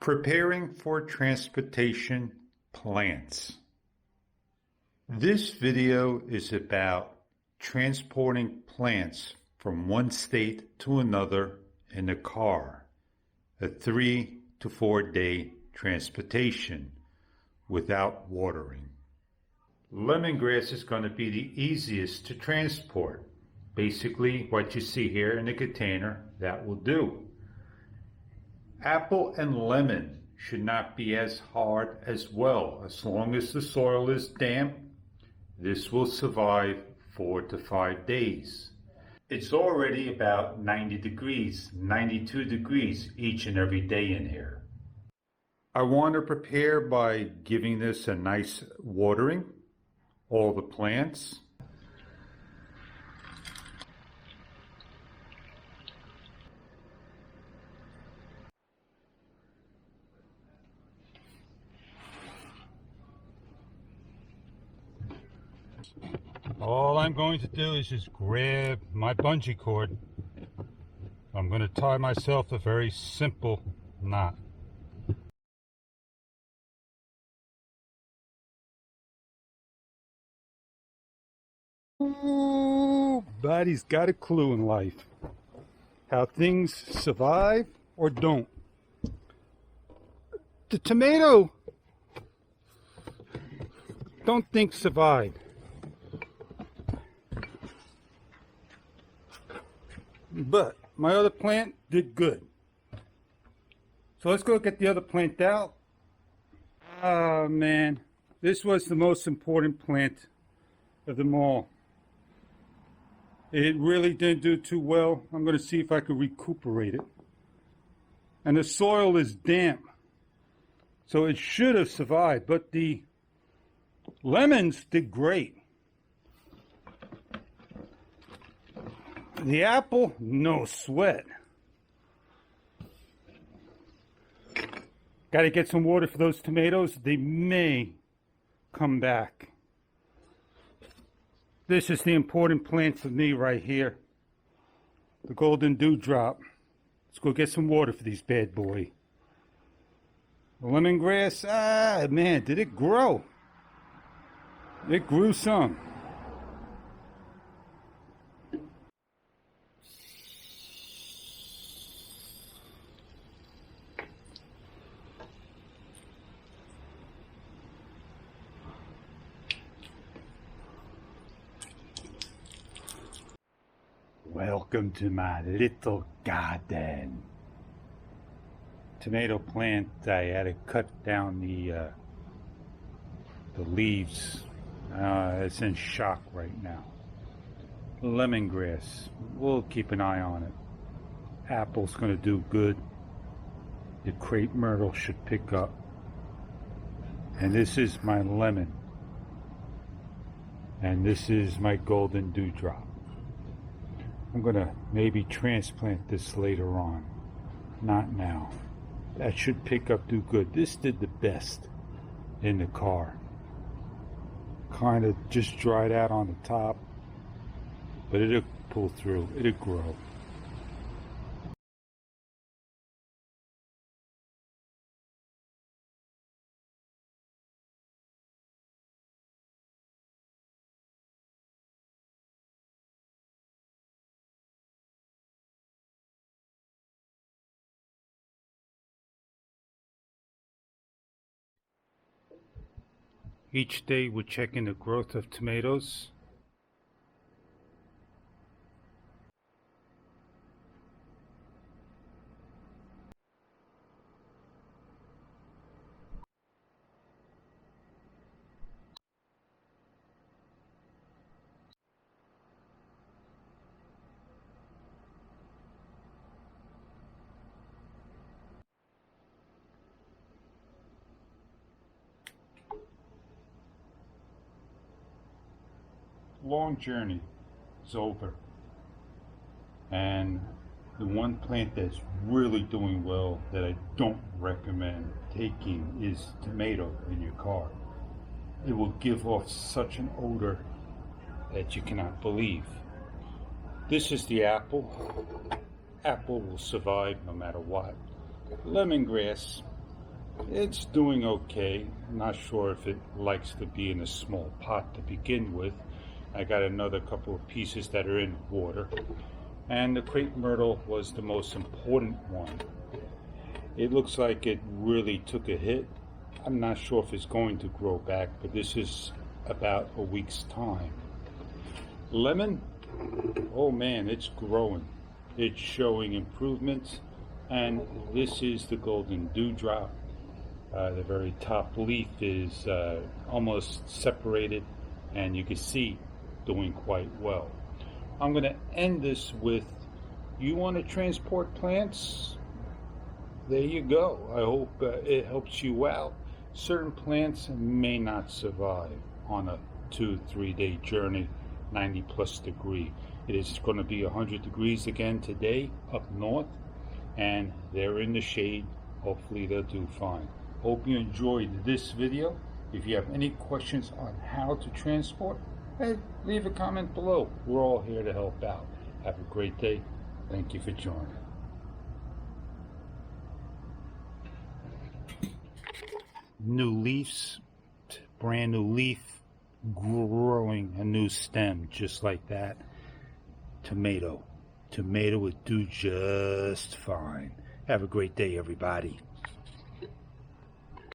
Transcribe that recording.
Preparing for transportation plants. This video is about transporting plants from one state to another in a car, a 3 to 4 day transportation without watering. Lemongrass is going to be the easiest to transport. Basically, what you see here in the container, that will do. Apple and lemon should not be as hard as well. As long as the soil is damp, this will survive 4 to 5 days. It's already about 90 degrees, 92 degrees each and every day in here. I want to prepare by giving this a nice watering, all the plants. All I'm going to do is just grab my bungee cord. I'm going to tie myself a very simple knot. Nobody's got a clue in life how things survive or don't. The tomato, don't think survived. But my other plant did good. So let's go get the other plant out. Oh man, this was the most important plant of them all. It really didn't do too well. I'm going to see if I can recuperate it. And the soil is damp, so it should have survived, but the lemons did great. The apple, no sweat. Got to get some water for those tomatoes. They may come back. This is the important plant for me right here. The golden dewdrop. Let's go get some water for these bad boy. The lemongrass, man, did it grow? It grew some. Welcome to my little garden. Tomato plant, I had to cut down the leaves. It's in shock right now. Lemongrass, we'll keep an eye on it. Apple's going to do good. The crepe myrtle should pick up. And this is my lemon. And this is my golden dewdrop. I'm going to maybe transplant this later on. Not now. That should pick up, do good. This did the best in the car. Kind of just dried out on the top. But it'll pull through. It'll grow. Each day we're checking the growth of tomatoes. Long journey is over, and the one plant that's really doing well that I don't recommend taking is tomato in your car. It will give off such an odor that you cannot believe. This is the apple. Apple will survive no matter what. Lemongrass, It's doing okay. I'm not sure if it likes to be in a small pot to begin with. I got another couple of pieces that are in water. And the crepe myrtle was the most important one. It looks like it really took a hit. I'm not sure if it's going to grow back, but this is about a week's time. Lemon, oh man, it's growing. It's showing improvements. And this is the golden dewdrop. The very top leaf is almost separated, and you can see doing quite well. I'm going to end this with, you want to transport plants? There you go. I hope it helps you out. Certain plants may not survive on a 2-3 day journey, 90+ degree. It is going to be 100 degrees again today up north, and they're in the shade. Hopefully they'll do fine. Hope you enjoyed this video. If you have any questions on how to transport, hey, leave a comment below. We're all here to help out. Have a great day. Thank you for joining. New leaves, brand new leaf, growing a new stem just like that. Tomato would do just fine. Have a great day, everybody.